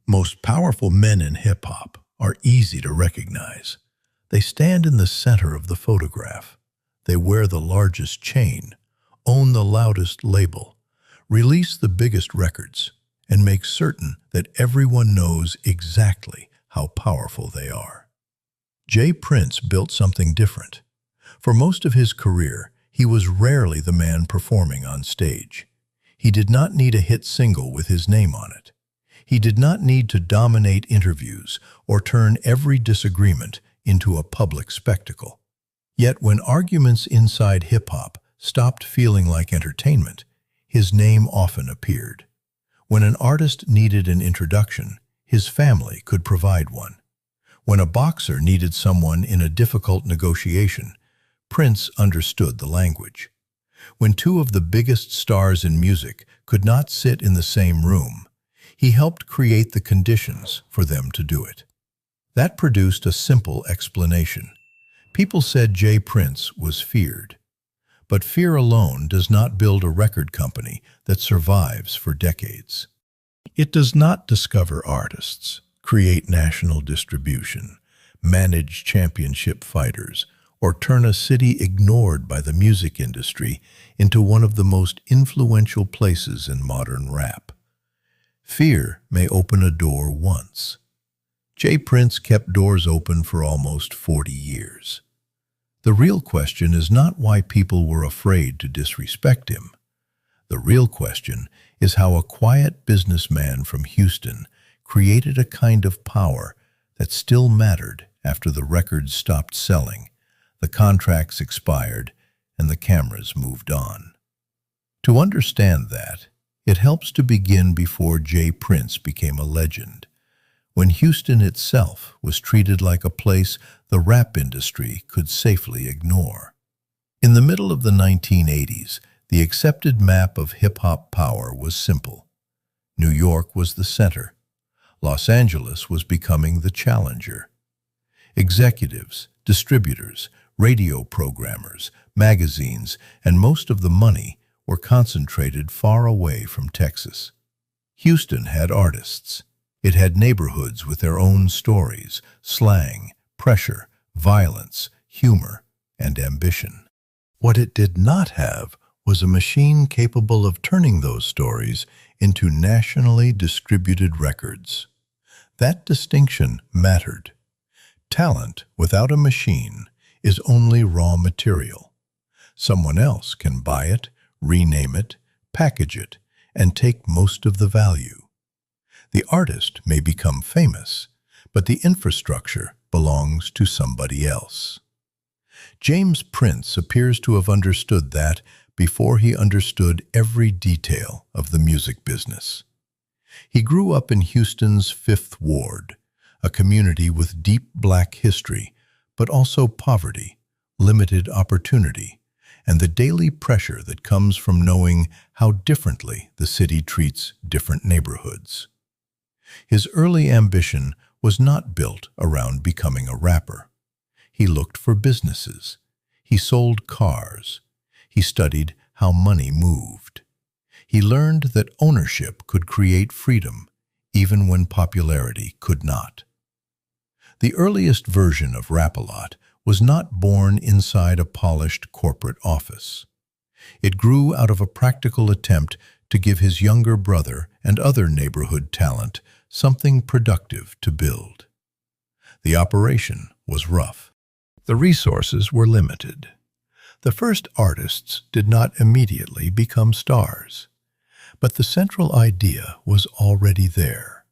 Most powerful men in hip-hop are easy to recognize. They stand in the center of the photograph. They wear the largest chain, own the loudest label, release the biggest records, and make certain that everyone knows exactly how powerful they are. Jay Prince built something different. For most of his career, he was rarely the man performing on stage. He did not need a hit single with his name on it. He did not need to dominate interviews or turn every disagreement into a public spectacle. Yet when arguments inside hip-hop stopped feeling like entertainment, his name often appeared. When an artist needed an introduction, his family could provide one. When a boxer needed someone in a difficult negotiation, Prince understood the language. When two of the biggest stars in music could not sit in the same room, he helped create the conditions for them to do it. That produced a simple explanation. People said Jay Prince was feared. But fear alone does not build a record company that survives for decades. It does not discover artists, create national distribution, manage championship fighters, or turn a city ignored by the music industry into one of the most influential places in modern rap. Fear may open a door once. Jay Prince kept doors open for almost 40 years. The real question is not why people were afraid to disrespect him. The real question is how a quiet businessman from Houston created a kind of power that still mattered after the records stopped selling, the contracts expired, and the cameras moved on. To understand that, it helps to begin before Jay Prince became a legend, when Houston itself was treated like a place the rap industry could safely ignore. In the middle of the 1980s, the accepted map of hip-hop power was simple. New York was the center. Los Angeles was becoming the challenger. Executives, distributors, radio programmers, magazines, and most of the money were concentrated far away from Texas. Houston had artists. It had neighborhoods with their own stories, slang, pressure, violence, humor, and ambition. What it did not have was a machine capable of turning those stories into nationally distributed records. That distinction mattered. Talent without a machine is only raw material. Someone else can buy it, rename it, package it, and take most of the value. The artist may become famous, but the infrastructure belongs to somebody else. James Prince appears to have understood that before he understood every detail of the music business. He grew up in Houston's Fifth Ward, a community with deep black history, but also poverty, limited opportunity, and the daily pressure that comes from knowing how differently the city treats different neighborhoods. His early ambition was not built around becoming a rapper. He looked for businesses. He sold cars. He studied how money moved. He learned that ownership could create freedom, even when popularity could not. The earliest version of Rap-A-Lot was not born inside a polished corporate office. It grew out of a practical attempt to give his younger brother and other neighborhood talent something productive to build. The operation was rough. The resources were limited. The first artists did not immediately become stars, but the central idea was already there.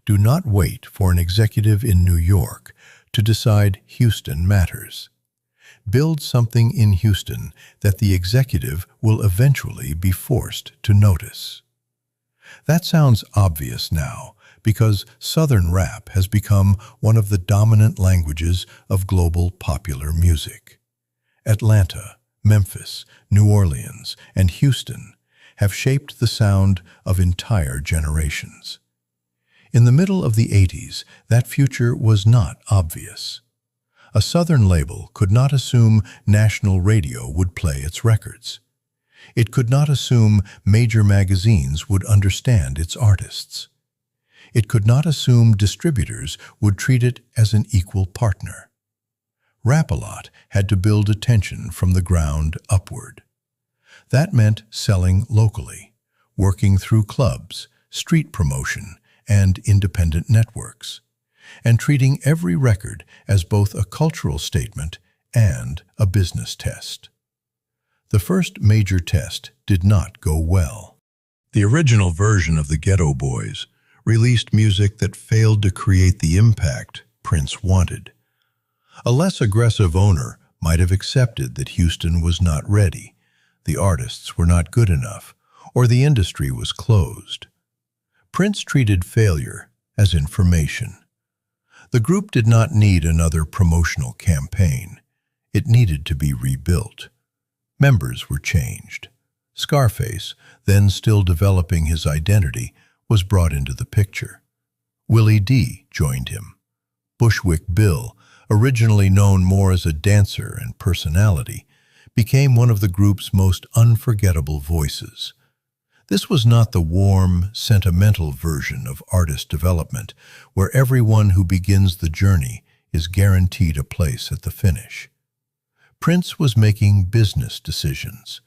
Do not wait for an executive in New York to decide Houston matters. Build something in Houston that the executive will eventually be forced to notice. That sounds obvious now, because Southern rap has become one of the dominant languages of global popular music. Atlanta, Memphis, New Orleans, and Houston have shaped the sound of entire generations. In the middle of the 80s, that future was not obvious. A Southern label could not assume national radio would play its records. It could not assume major magazines would understand its artists. It could not assume distributors would treat it as an equal partner. Rap-A-Lot had to build attention from the ground upward. That meant selling locally, working through clubs, street promotion, and independent networks, and treating every record as both a cultural statement and a business test. The first major test did not go well. The original version of the Ghetto Boys released music that failed to create the impact Prince wanted. A less aggressive owner might have accepted that Houston was not ready, the artists were not good enough, or the industry was closed. Prince treated failure as information. The group did not need another promotional campaign. It needed to be rebuilt. Members were changed. Scarface, then still developing his identity, was brought into the picture. Willie D joined him. Bushwick Bill, originally known more as a dancer and personality, became one of the group's most unforgettable voices. This was not the warm, sentimental version of artist development, where everyone who begins the journey is guaranteed a place at the finish. Prince was making business decisions.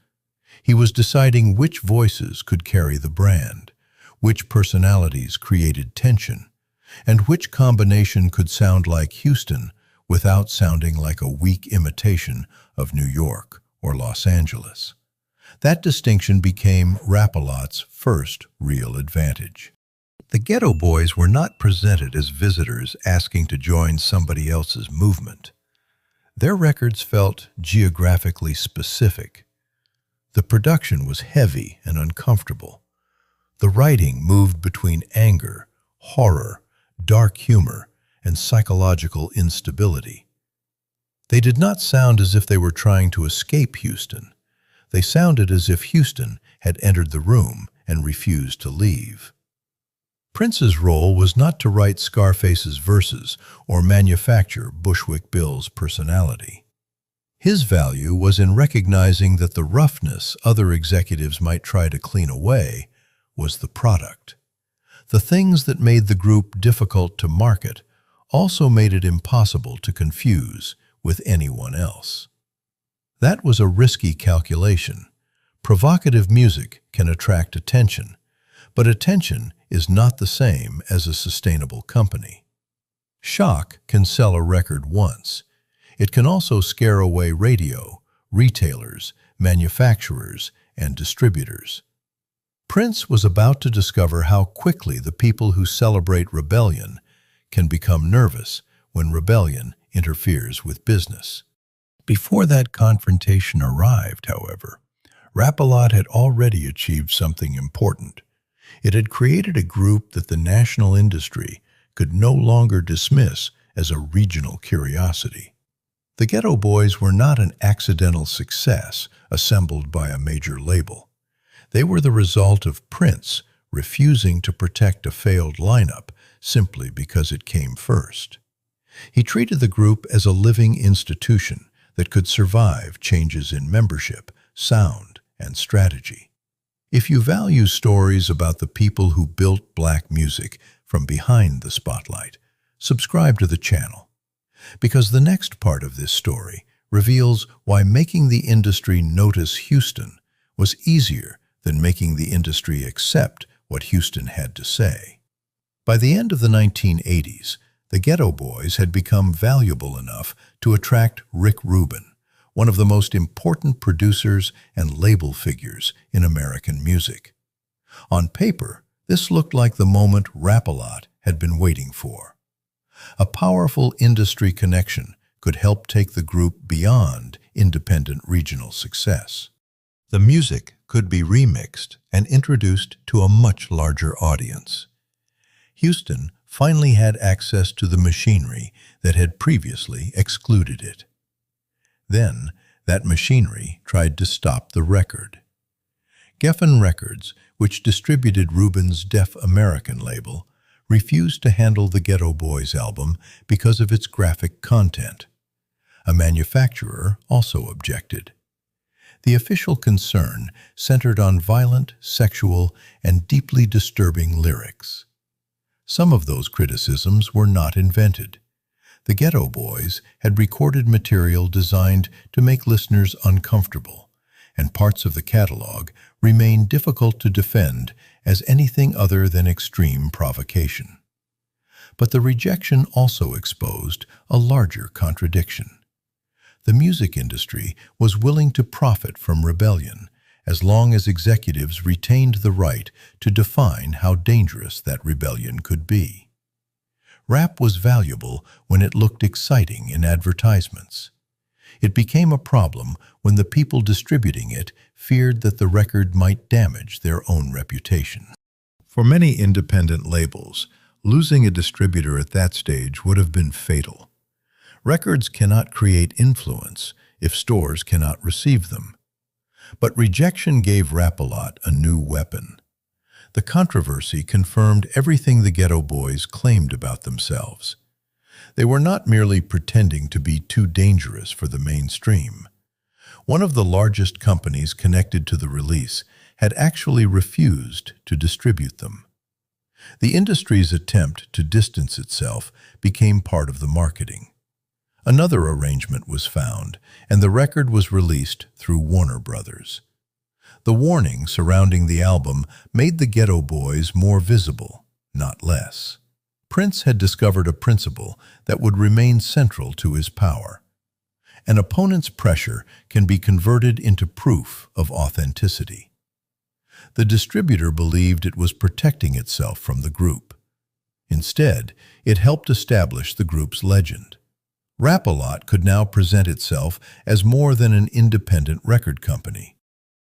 He was deciding which voices could carry the brand, which personalities created tension, and which combination could sound like Houston without sounding like a weak imitation of New York or Los Angeles. That distinction became Rap-A-Lot's first real advantage. The Ghetto Boys were not presented as visitors asking to join somebody else's movement. Their records felt geographically specific. The production was heavy and uncomfortable. The writing moved between anger, horror, dark humor, and psychological instability. They did not sound as if they were trying to escape Houston. They sounded as if Houston had entered the room and refused to leave. Prince's role was not to write Scarface's verses or manufacture Bushwick Bill's personality. His value was in recognizing that the roughness other executives might try to clean away was the product. The things that made the group difficult to market also made it impossible to confuse with anyone else. That was a risky calculation. Provocative music can attract attention, but attention is not the same as a sustainable company. Shock can sell a record once. It can also scare away radio, retailers, manufacturers, and distributors. Prince was about to discover how quickly the people who celebrate rebellion can become nervous when rebellion interferes with business. Before that confrontation arrived, however, Rap-A-Lot had already achieved something important. It had created a group that the national industry could no longer dismiss as a regional curiosity. The Ghetto Boys were not an accidental success assembled by a major label. They were the result of Prince refusing to protect a failed lineup simply because it came first. He treated the group as a living institution that could survive changes in membership, sound, and strategy. If you value stories about the people who built black music from behind the spotlight, subscribe to the channel, because the next part of this story reveals why making the industry notice Houston was easier than making the industry accept what Houston had to say. By the end of the 1980s, the Ghetto Boys had become valuable enough to attract Rick Rubin, one of the most important producers and label figures in American music. On paper, this looked like the moment Rap-A-Lot had been waiting for. A powerful industry connection could help take the group beyond independent regional success. The music could be remixed and introduced to a much larger audience. Houston finally had access to the machinery that had previously excluded it. Then, that machinery tried to stop the record. Geffen Records, which distributed Rubin's Deaf American label, refused to handle the Ghetto Boys album because of its graphic content. A manufacturer also objected. The official concern centered on violent, sexual, and deeply disturbing lyrics. Some of those criticisms were not invented. The Ghetto Boys had recorded material designed to make listeners uncomfortable, and parts of the catalog remain difficult to defend as anything other than extreme provocation. But the rejection also exposed a larger contradiction. The music industry was willing to profit from rebellion as long as executives retained the right to define how dangerous that rebellion could be. Rap was valuable when it looked exciting in advertisements. It became a problem when the people distributing it feared that the record might damage their own reputation. For many independent labels, losing a distributor at that stage would have been fatal. Records cannot create influence if stores cannot receive them. But rejection gave Rap-A-Lot a new weapon. The controversy confirmed everything the Ghetto Boys claimed about themselves. They were not merely pretending to be too dangerous for the mainstream. One of the largest companies connected to the release had actually refused to distribute them. The industry's attempt to distance itself became part of the marketing. Another arrangement was found, and the record was released through Warner Brothers. The warning surrounding the album made the Ghetto Boys more visible, not less. Prince had discovered a principle that would remain central to his power. An opponent's pressure can be converted into proof of authenticity. The distributor believed it was protecting itself from the group. Instead, it helped establish the group's legend. Rap-A-Lot could now present itself as more than an independent record company.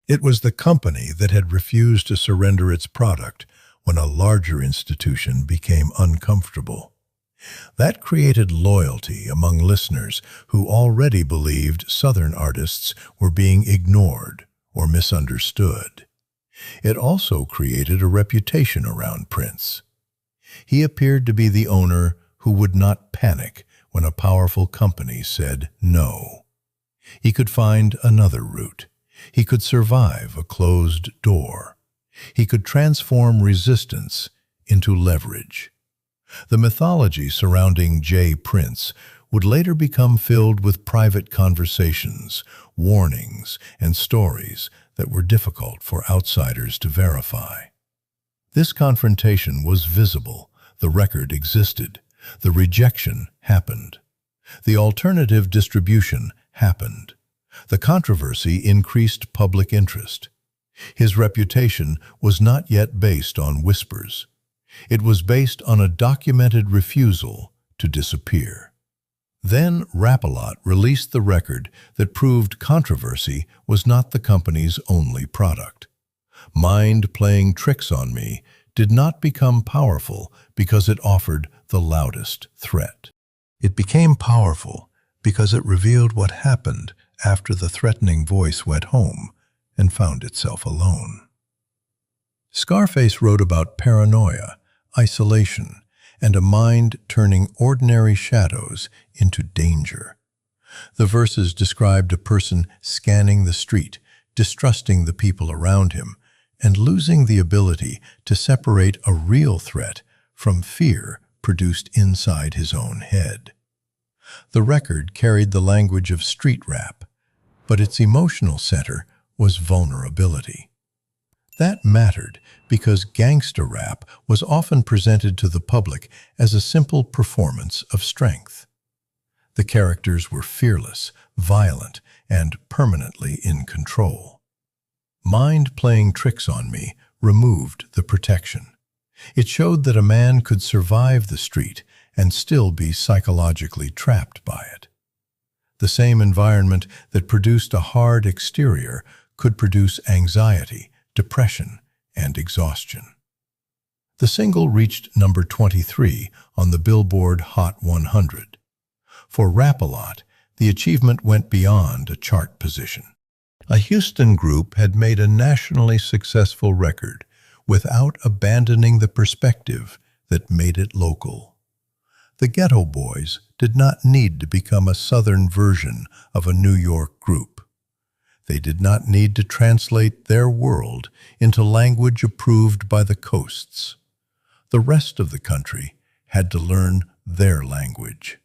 It was the company that had refused to surrender its product when a larger institution became uncomfortable. That created loyalty among listeners who already believed Southern artists were being ignored or misunderstood. It also created a reputation around Prince. He appeared to be the owner who would not panic when a powerful company said no. He could find another route. He could survive a closed door. He could transform resistance into leverage. The mythology surrounding J. Prince would later become filled with private conversations, warnings, and stories that were difficult for outsiders to verify. This confrontation was visible. The record existed. The rejection happened. The alternative distribution happened. The controversy increased public interest. His reputation was not yet based on whispers. It was based on a documented refusal to disappear. Then Rap-A-Lot released the record that proved controversy was not the company's only product. Mind Playing Tricks on Me did not become powerful because it offered the loudest threat. It became powerful because it revealed what happened after the threatening voice went home and found itself alone. Scarface wrote about paranoia, isolation, and a mind turning ordinary shadows into danger. The verses described a person scanning the street, distrusting the people around him, and losing the ability to separate a real threat from fear produced inside his own head. The record carried the language of street rap, but its emotional center was vulnerability. That mattered because gangsta rap was often presented to the public as a simple performance of strength. The characters were fearless, violent, and permanently in control. Mind Playing Tricks on Me removed the protection. It showed that a man could survive the street and still be psychologically trapped by it. The same environment that produced a hard exterior could produce anxiety, depression, and exhaustion. The single reached number 23 on the Billboard Hot 100. For Rap-A-Lot, the achievement went beyond a chart position. A Houston group had made a nationally successful record without abandoning the perspective that made it local. The Ghetto Boys did not need to become a Southern version of a New York group. They did not need to translate their world into language approved by the coasts. The rest of the country had to learn their language.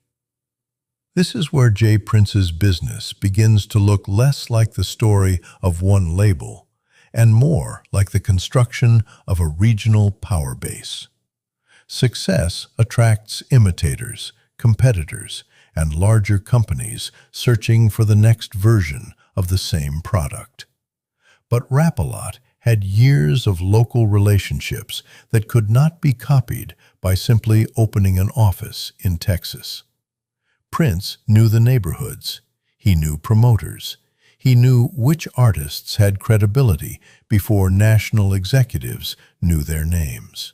This is where J. Prince's business begins to look less like the story of one label and more like the construction of a regional power base. Success attracts imitators, competitors, and larger companies searching for the next version of the same product. But Rap-A-Lot had years of local relationships that could not be copied by simply opening an office in Texas. Prince knew the neighborhoods. He knew promoters. He knew which artists had credibility before national executives knew their names.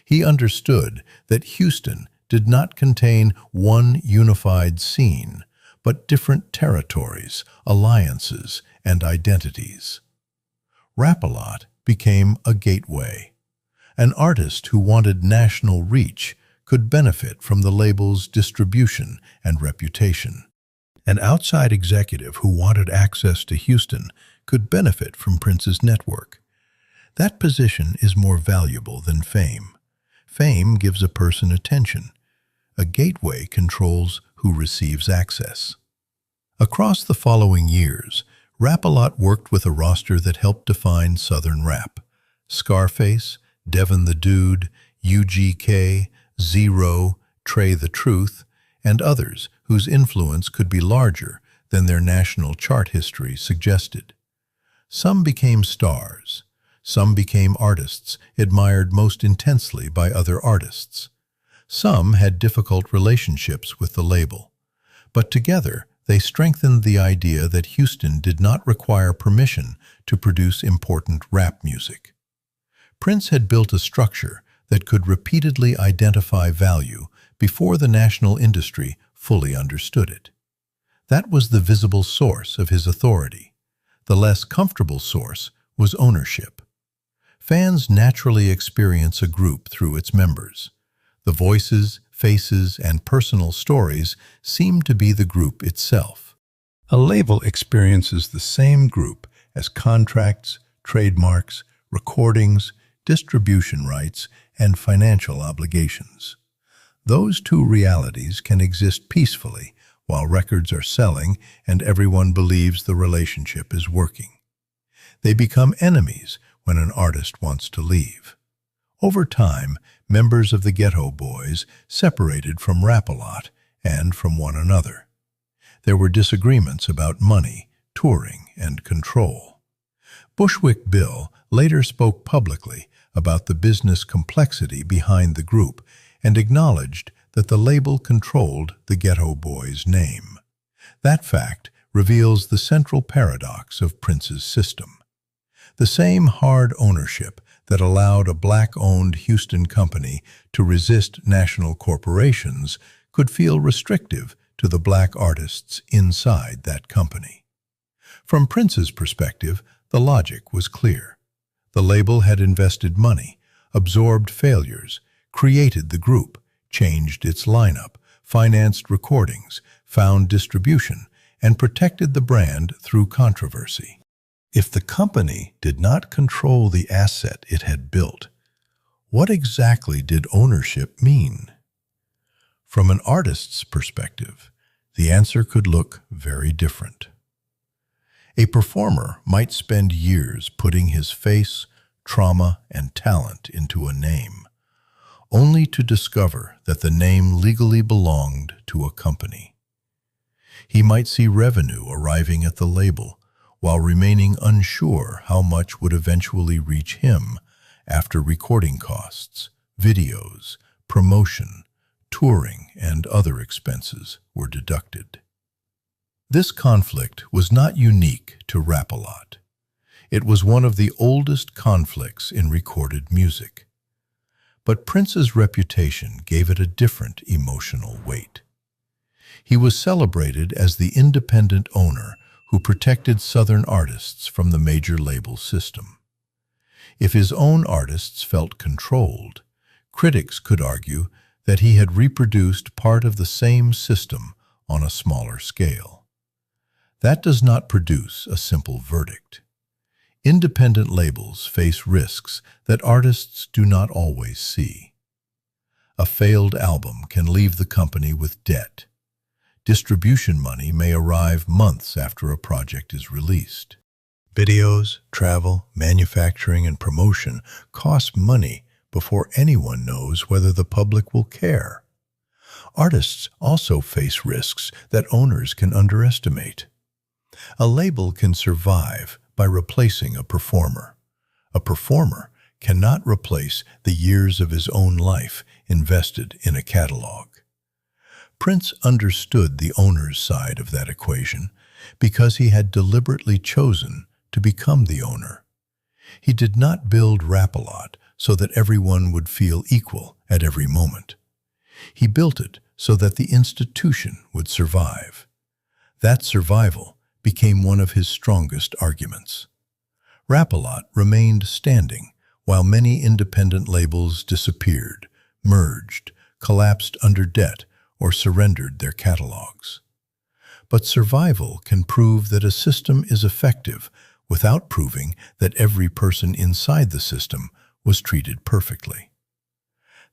He understood that Houston did not contain one unified scene, but different territories, alliances, and identities. Rap-A-Lot became a gateway. An artist who wanted national reach could benefit from the label's distribution and reputation. An outside executive who wanted access to Houston could benefit from Prince's network. That position is more valuable than fame. Fame gives a person attention. A gateway controls who receives access. Across the following years, Rap-A-Lot worked with a roster that helped define Southern rap. Scarface, Devin the Dude, UGK, Zero, Trey the Truth, and others whose influence could be larger than their national chart history suggested. Some became stars. Some became artists admired most intensely by other artists. Some had difficult relationships with the label. But together, they strengthened the idea that Houston did not require permission to produce important rap music. Prince had built a structure that could repeatedly identify value before the national industry fully understood it. That was the visible source of his authority. The less comfortable source was ownership. Fans naturally experience a group through its members. The voices, faces, and personal stories seem to be the group itself. A label experiences the same group as contracts, trademarks, recordings, distribution rights, and financial obligations. Those two realities can exist peacefully while records are selling and everyone believes the relationship is working. They become enemies when an artist wants to leave. Over time, members of the Ghetto Boys separated from Rap-A-Lot and from one another. There were disagreements about money, touring, and control. Bushwick Bill later spoke publicly about the business complexity behind the group and acknowledged that the label controlled the Ghetto Boys' name. That fact reveals the central paradox of Prince's system. The same hard ownership that allowed a black-owned Houston company to resist national corporations could feel restrictive to the black artists inside that company. From Prince's perspective, the logic was clear. The label had invested money, absorbed failures, created the group, changed its lineup, financed recordings, found distribution, and protected the brand through controversy. If the company did not control the asset it had built, what exactly did ownership mean? From an artist's perspective, the answer could look very different. A performer might spend years putting his face, trauma, and talent into a name, only to discover that the name legally belonged to a company. He might see revenue arriving at the label, while remaining unsure how much would eventually reach him after recording costs, videos, promotion, touring, and other expenses were deducted. This conflict was not unique to Rap-A-Lot. It was one of the oldest conflicts in recorded music. But Prince's reputation gave it a different emotional weight. He was celebrated as the independent owner who protected Southern artists from the major label system. If his own artists felt controlled, critics could argue that he had reproduced part of the same system on a smaller scale. That does not produce a simple verdict. Independent labels face risks that artists do not always see. A failed album can leave the company with debt. Distribution money may arrive months after a project is released. Videos, travel, manufacturing, and promotion cost money before anyone knows whether the public will care. Artists also face risks that owners can underestimate. A label can survive by replacing a performer. A performer cannot replace the years of his own life invested in a catalog. Prince understood the owner's side of that equation because he had deliberately chosen to become the owner. He did not build Rap-A-Lot so that everyone would feel equal at every moment. He built it so that the institution would survive. That survival became one of his strongest arguments. Rap-A-Lot remained standing while many independent labels disappeared, merged, collapsed under debt, or surrendered their catalogs. But survival can prove that a system is effective without proving that every person inside the system was treated perfectly.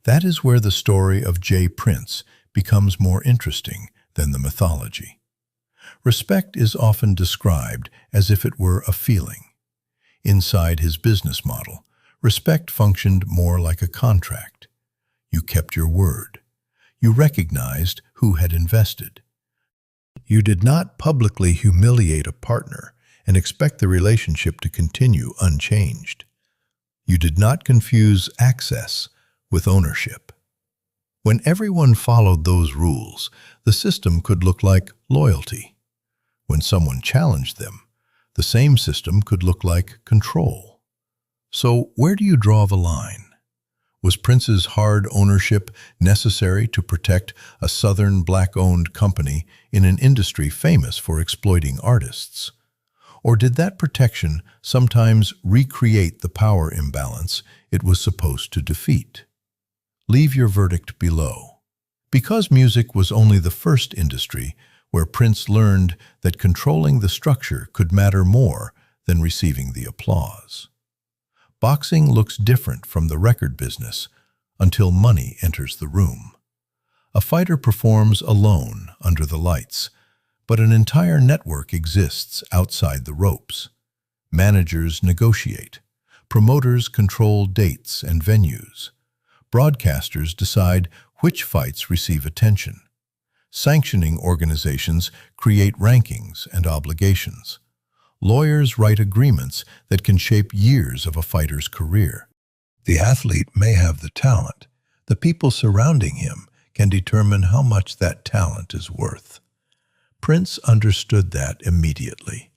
That is where the story of J. Prince becomes more interesting than the mythology. Respect is often described as if it were a feeling. Inside his business model, respect functioned more like a contract. You kept your word. You recognized who had invested. You did not publicly humiliate a partner and expect the relationship to continue unchanged. You did not confuse access with ownership. When everyone followed those rules, the system could look like loyalty. When someone challenged them, the same system could look like control. So where do you draw the line? Was Prince's hard ownership necessary to protect a Southern black-owned company in an industry famous for exploiting artists? Or did that protection sometimes recreate the power imbalance it was supposed to defeat? Leave your verdict below. Because music was only the first industry where Prince learned that controlling the structure could matter more than receiving the applause. Boxing looks different from the record business until money enters the room. A fighter performs alone under the lights, but an entire network exists outside the ropes. Managers negotiate. Promoters control dates and venues. Broadcasters decide which fights receive attention. Sanctioning organizations create rankings and obligations. Lawyers write agreements that can shape years of a fighter's career. The athlete may have the talent. The people surrounding him can determine how much that talent is worth. Prince understood that immediately.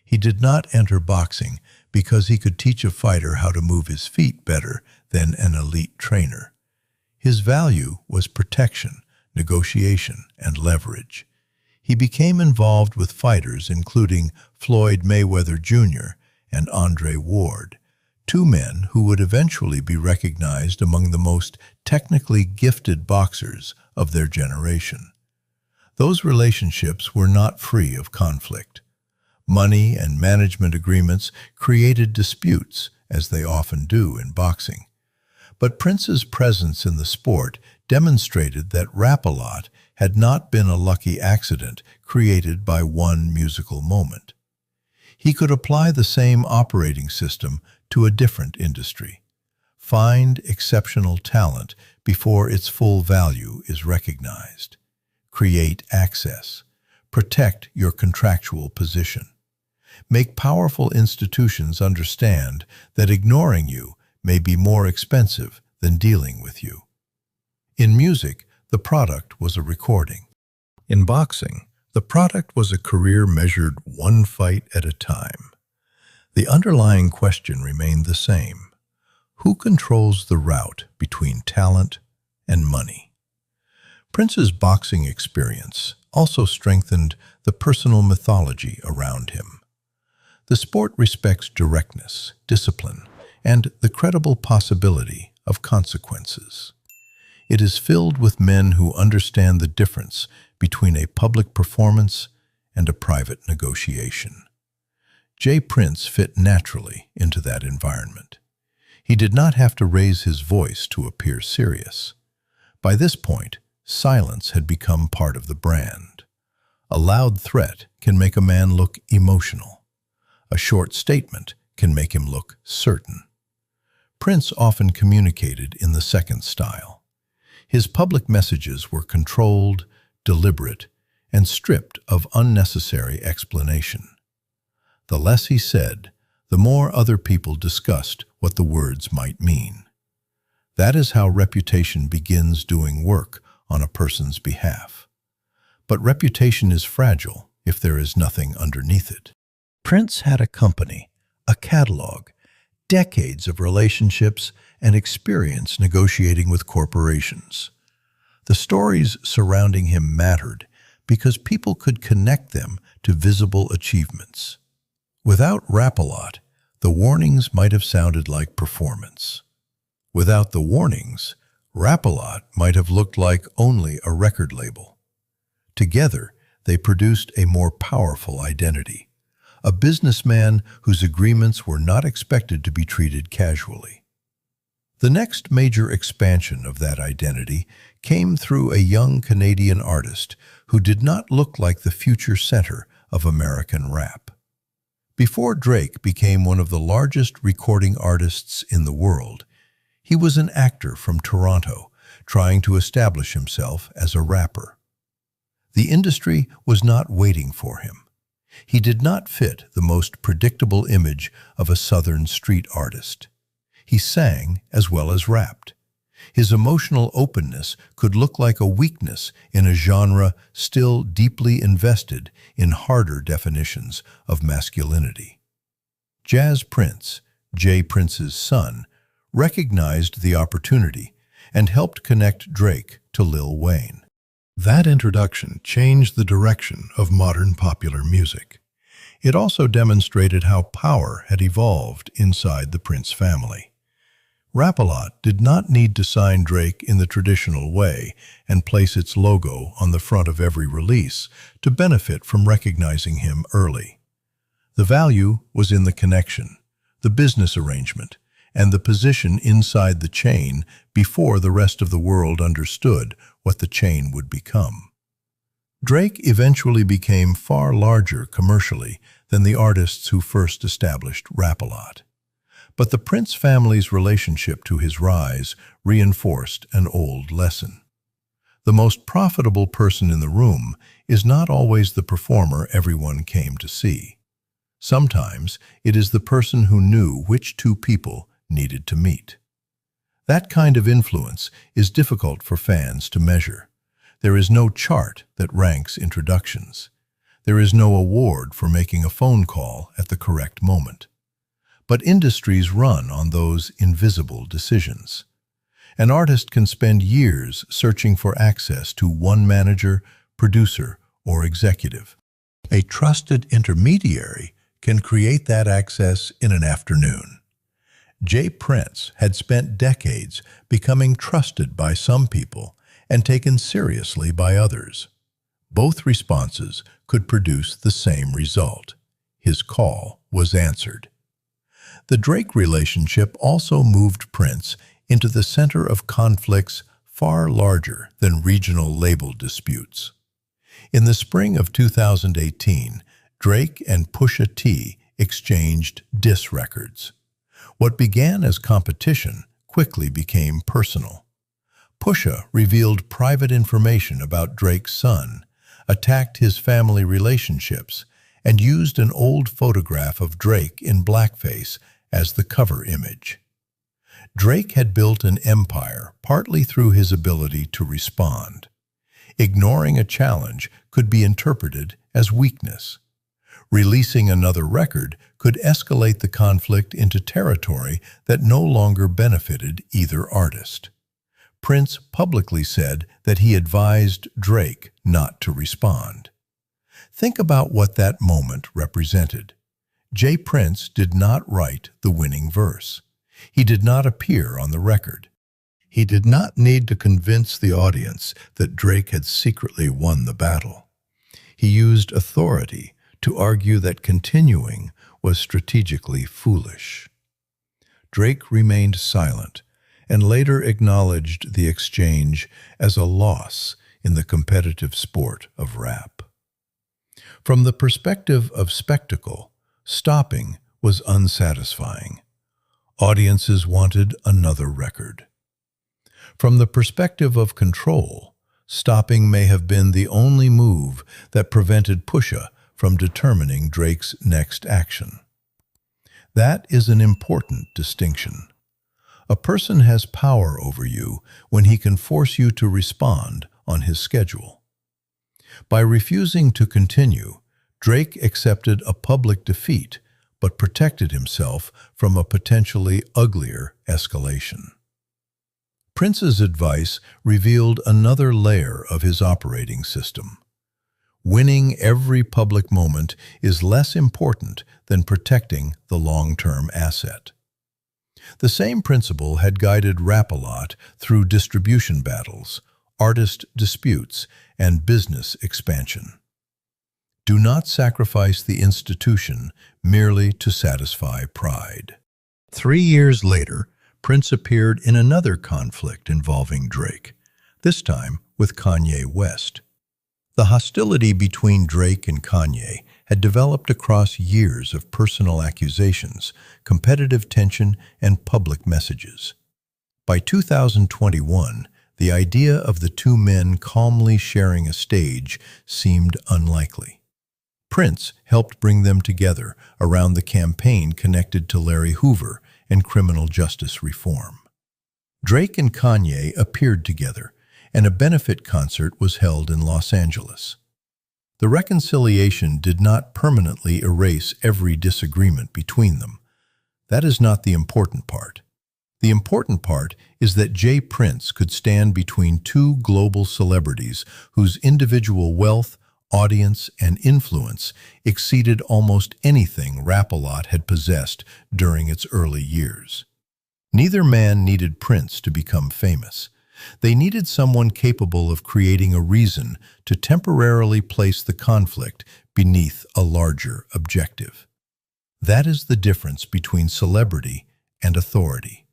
He did not enter boxing because he could teach a fighter how to move his feet better than an elite trainer. His value was protection, negotiation, and leverage. He became involved with fighters including Floyd Mayweather Jr. and Andre Ward, two men who would eventually be recognized among the most technically gifted boxers of their generation. Those relationships were not free of conflict. Money and management agreements created disputes, as they often do in boxing. But Prince's presence in the sport demonstrated that Rap-A-Lot had not been a lucky accident created by one musical moment. He could apply the same operating system to a different industry. Find exceptional talent before its full value is recognized. Create access. Protect your contractual position. Make powerful institutions understand that ignoring you may be more expensive than dealing with you. In music, the product was a recording. In boxing, the product was a career measured one fight at a time. The underlying question remained the same. Who controls the route between talent and money? Prince's boxing experience also strengthened the personal mythology around him. The sport respects directness, discipline, and the credible possibility of consequences. It is filled with men who understand the difference between a public performance and a private negotiation. J. Prince fit naturally into that environment. He did not have to raise his voice to appear serious. By this point, silence had become part of the brand. A loud threat can make a man look emotional. A short statement can make him look certain. Prince often communicated in the second style. His public messages were controlled, deliberate, and stripped of unnecessary explanation. The less he said, the more other people discussed what the words might mean. That is how reputation begins doing work on a person's behalf. But reputation is fragile if there is nothing underneath it. Prince had a company, a catalog, decades of relationships, and experience negotiating with corporations. The stories surrounding him mattered because people could connect them to visible achievements. Without Rap-A-Lot, the warnings might have sounded like performance. Without the warnings, Rap-A-Lot might have looked like only a record label. Together, they produced a more powerful identity, a businessman whose agreements were not expected to be treated casually. The next major expansion of that identity came through a young Canadian artist who did not look like the future center of American rap. Before Drake became one of the largest recording artists in the world, he was an actor from Toronto trying to establish himself as a rapper. The industry was not waiting for him. He did not fit the most predictable image of a Southern street artist. He sang as well as rapped. His emotional openness could look like a weakness in a genre still deeply invested in harder definitions of masculinity. Jazz Prince, Jay Prince's son, recognized the opportunity and helped connect Drake to Lil Wayne. That introduction changed the direction of modern popular music. It also demonstrated how power had evolved inside the Prince family. Rap-A-Lot did not need to sign Drake in the traditional way and place its logo on the front of every release to benefit from recognizing him early. The value was in the connection, the business arrangement, and the position inside the chain before the rest of the world understood what the chain would become. Drake eventually became far larger commercially than the artists who first established Rap-A-Lot. But the Prince family's relationship to his rise reinforced an old lesson. The most profitable person in the room is not always the performer everyone came to see. Sometimes it is the person who knew which two people needed to meet. That kind of influence is difficult for fans to measure. There is no chart that ranks introductions. There is no award for making a phone call at the correct moment. But industries run on those invisible decisions. An artist can spend years searching for access to one manager, producer, or executive. A trusted intermediary can create that access in an afternoon. Jay Prince had spent decades becoming trusted by some people and taken seriously by others. Both responses could produce the same result. His call was answered. The Drake relationship also moved Prince into the center of conflicts far larger than regional label disputes. In the spring of 2018, Drake and Pusha T exchanged diss records. What began as competition quickly became personal. Pusha revealed private information about Drake's son, attacked his family relationships, and used an old photograph of Drake in blackface as the cover image. Drake had built an empire partly through his ability to respond. Ignoring a challenge could be interpreted as weakness. Releasing another record could escalate the conflict into territory that no longer benefited either artist. Prince publicly said that he advised Drake not to respond. Think about what that moment represented. Jay Prince did not write the winning verse. He did not appear on the record. He did not need to convince the audience that Drake had secretly won the battle. He used authority to argue that continuing was strategically foolish. Drake remained silent, and later acknowledged the exchange as a loss in the competitive sport of rap. From the perspective of spectacle, stopping was unsatisfying. Audiences wanted another record. From the perspective of control, stopping may have been the only move that prevented Pusha from determining Drake's next action. That is an important distinction. A person has power over you when he can force you to respond on his schedule. By refusing to continue, Drake accepted a public defeat but protected himself from a potentially uglier escalation. Prince's advice revealed another layer of his operating system. Winning every public moment is less important than protecting the long-term asset. The same principle had guided Rap-A-Lot through distribution battles, artist disputes, and business expansion. Do not sacrifice the institution merely to satisfy pride. 3 years later, Prince appeared in another conflict involving Drake, this time with Kanye West. The hostility between Drake and Kanye had developed across years of personal accusations, competitive tension, and public messages. By 2021, the idea of the two men calmly sharing a stage seemed unlikely. Prince helped bring them together around the campaign connected to Larry Hoover and criminal justice reform. Drake and Kanye appeared together, and a benefit concert was held in Los Angeles. The reconciliation did not permanently erase every disagreement between them. That is not the important part. The important part is that J. Prince could stand between two global celebrities whose individual wealth, audience, and influence exceeded almost anything Rap-A-Lot had possessed during its early years. Neither man needed Prince to become famous. They needed someone capable of creating a reason to temporarily place the conflict beneath a larger objective. That is the difference between celebrity and authority.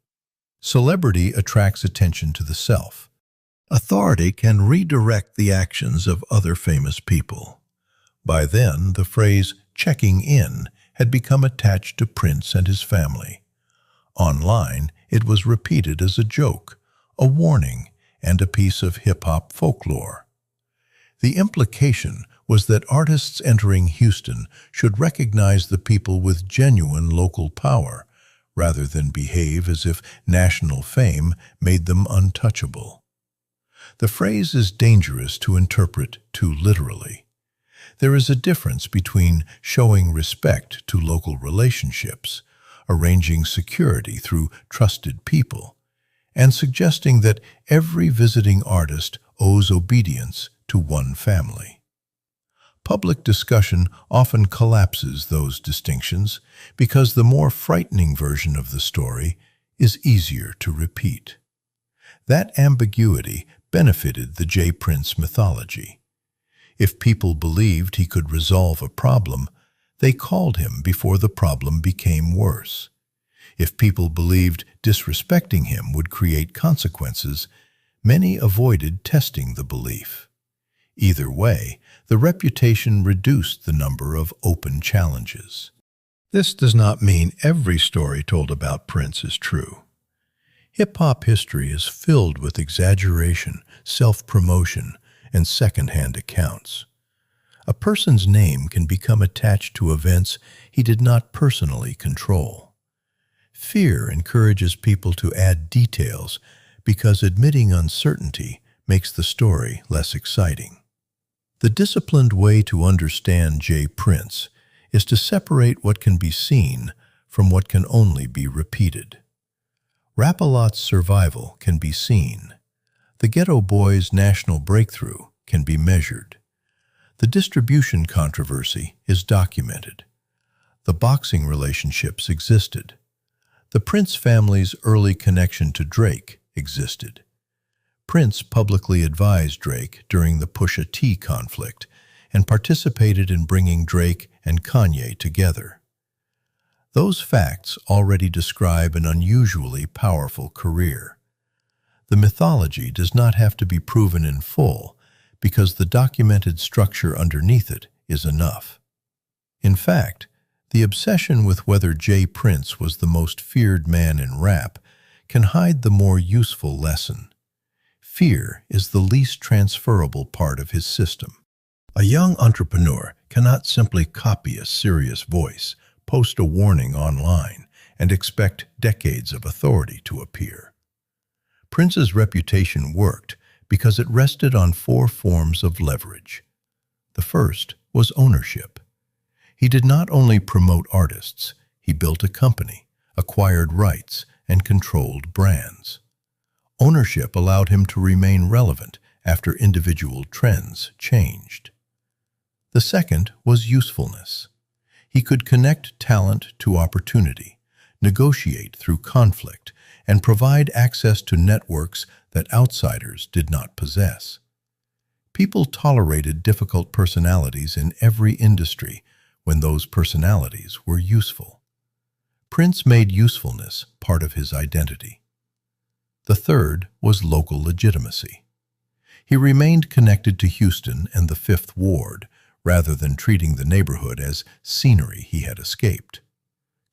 Celebrity attracts attention to the self. Authority can redirect the actions of other famous people. By then, the phrase "checking in" had become attached to Prince and his family. Online, it was repeated as a joke, a warning, and a piece of hip-hop folklore. The implication was that artists entering Houston should recognize the people with genuine local power, rather than behave as if national fame made them untouchable. The phrase is dangerous to interpret too literally. There is a difference between showing respect to local relationships, arranging security through trusted people, and suggesting that every visiting artist owes obedience to one family. Public discussion often collapses those distinctions because the more frightening version of the story is easier to repeat. That ambiguity benefited the J. Prince mythology. If people believed he could resolve a problem, they called him before the problem became worse. If people believed disrespecting him would create consequences, many avoided testing the belief. Either way, the reputation reduced the number of open challenges. This does not mean every story told about Prince is true. Hip-hop history is filled with exaggeration, self-promotion, and second-hand accounts. A person's name can become attached to events he did not personally control. Fear encourages people to add details because admitting uncertainty makes the story less exciting. The disciplined way to understand J. Prince is to separate what can be seen from what can only be repeated. Rap-A-Lot's survival can be seen. The Ghetto Boys' national breakthrough can be measured. The distribution controversy is documented. The boxing relationships existed. The Prince family's early connection to Drake existed. Prince publicly advised Drake during the Pusha T conflict and participated in bringing Drake and Kanye together. Those facts already describe an unusually powerful career. The mythology does not have to be proven in full because the documented structure underneath it is enough. In fact, the obsession with whether J. Prince was the most feared man in rap can hide the more useful lesson. Fear is the least transferable part of his system. A young entrepreneur cannot simply copy a serious voice, post a warning online, and expect decades of authority to appear. Prince's reputation worked because it rested on 4 forms of leverage. The first was ownership. He did not only promote artists, he built a company, acquired rights, and controlled brands. Ownership allowed him to remain relevant after individual trends changed. The second was usefulness. He could connect talent to opportunity, negotiate through conflict, and provide access to networks that outsiders did not possess. People tolerated difficult personalities in every industry when those personalities were useful. Prince made usefulness part of his identity. The third was local legitimacy. He remained connected to Houston and the Fifth Ward, rather than treating the neighborhood as scenery he had escaped.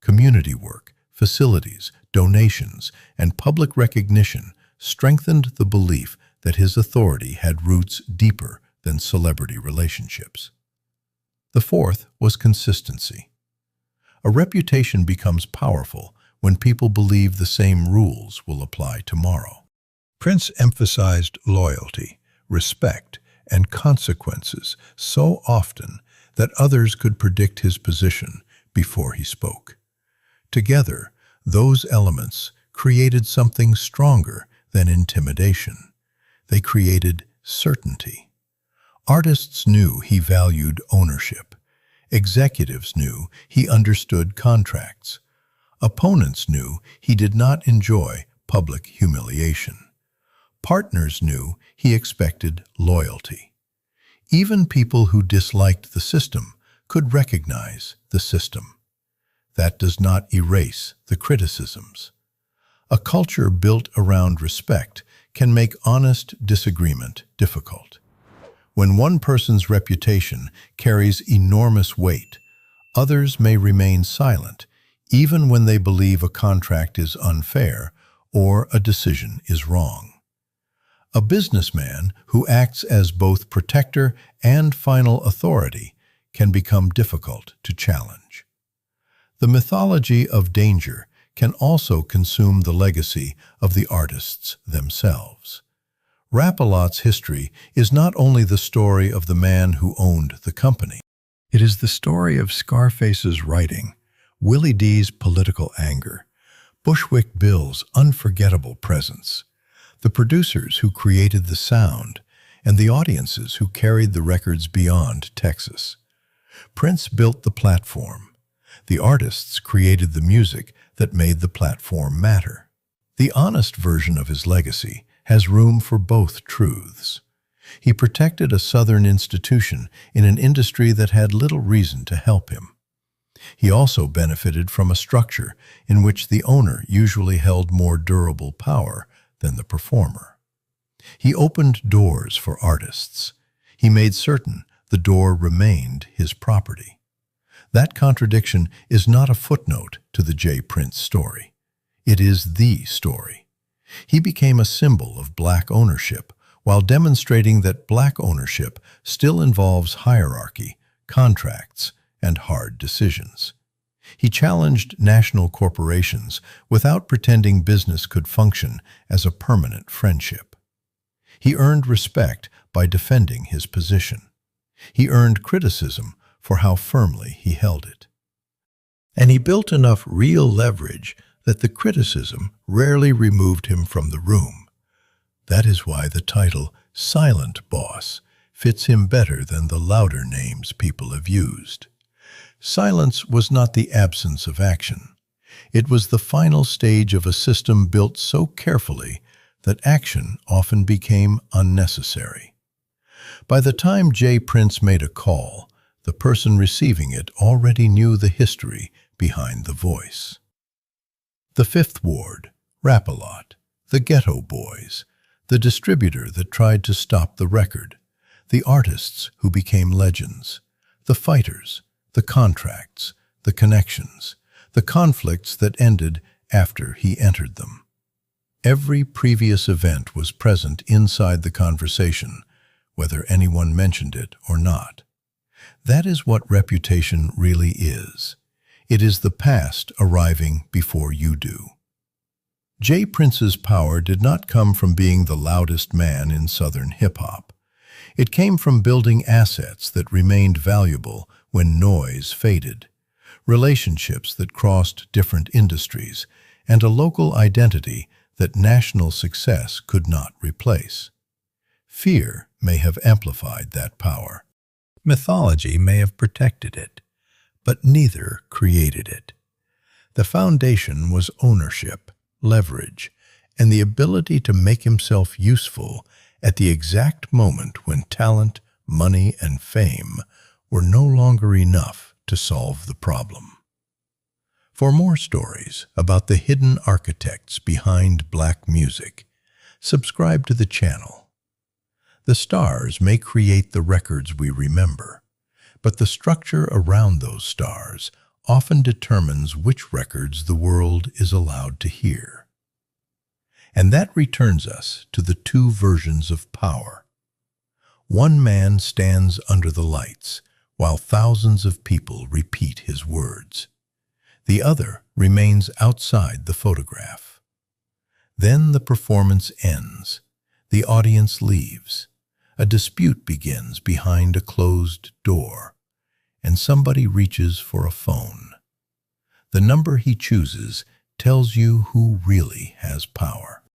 Community work, facilities, donations, and public recognition strengthened the belief that his authority had roots deeper than celebrity relationships. The fourth was consistency. A reputation becomes powerful when people believe the same rules will apply tomorrow. Prince emphasized loyalty, respect, and consequences so often that others could predict his position before he spoke. Together, those elements created something stronger than intimidation. They created certainty. Artists knew he valued ownership. Executives knew he understood contracts. Opponents knew he did not enjoy public humiliation. Partners knew he expected loyalty. Even people who disliked the system could recognize the system. That does not erase the criticisms. A culture built around respect can make honest disagreement difficult. When one person's reputation carries enormous weight, others may remain silent, even when they believe a contract is unfair or a decision is wrong. A businessman who acts as both protector and final authority can become difficult to challenge. The mythology of danger can also consume the legacy of the artists themselves. Rap-A-Lot's history is not only the story of the man who owned the company. It is the story of Scarface's writing, Willie D's political anger, Bushwick Bill's unforgettable presence, the producers who created the sound, and the audiences who carried the records beyond Texas. Prince built the platform. The artists created the music that made the platform matter. The honest version of his legacy has room for both truths. He protected a Southern institution in an industry that had little reason to help him. He also benefited from a structure in which the owner usually held more durable power than the performer. He opened doors for artists. He made certain the door remained his property. That contradiction is not a footnote to the J. Prince story. It is the story. He became a symbol of black ownership while demonstrating that black ownership still involves hierarchy, contracts, and hard decisions. He challenged national corporations without pretending business could function as a permanent friendship. He earned respect by defending his position. He earned criticism for how firmly he held it. And he built enough real leverage that the criticism rarely removed him from the room. That is why the title Silent Boss fits him better than the louder names people have used. Silence was not the absence of action. It was the final stage of a system built so carefully that action often became unnecessary. By the time J. Prince made a call, the person receiving it already knew the history behind the voice. The Fifth Ward, Rap-A-Lot, The ghetto boys, the distributor that tried to stop the record, the artists who became legends, the fighters, the contracts, the connections, the conflicts that ended after he entered them. Every previous event was present inside the conversation, whether anyone mentioned it or not. That is what reputation really is. It is the past arriving before you do. Jay Prince's power did not come from being the loudest man in Southern hip-hop. It came from building assets that remained valuable when noise faded, relationships that crossed different industries, and a local identity that national success could not replace. Fear may have amplified that power. Mythology may have protected it, but neither created it. The foundation was ownership, leverage, and the ability to make himself useful at the exact moment when talent, money, and fame were no longer enough to solve the problem. For more stories about the hidden architects behind black music, subscribe to the channel. The stars may create the records we remember, but the structure around those stars often determines which records the world is allowed to hear. And that returns us to the two versions of power. One man stands under the lights, while thousands of people repeat his words. The other remains outside the photograph. Then the performance ends. The audience leaves. A dispute begins behind a closed door, and somebody reaches for a phone. The number he chooses tells you who really has power.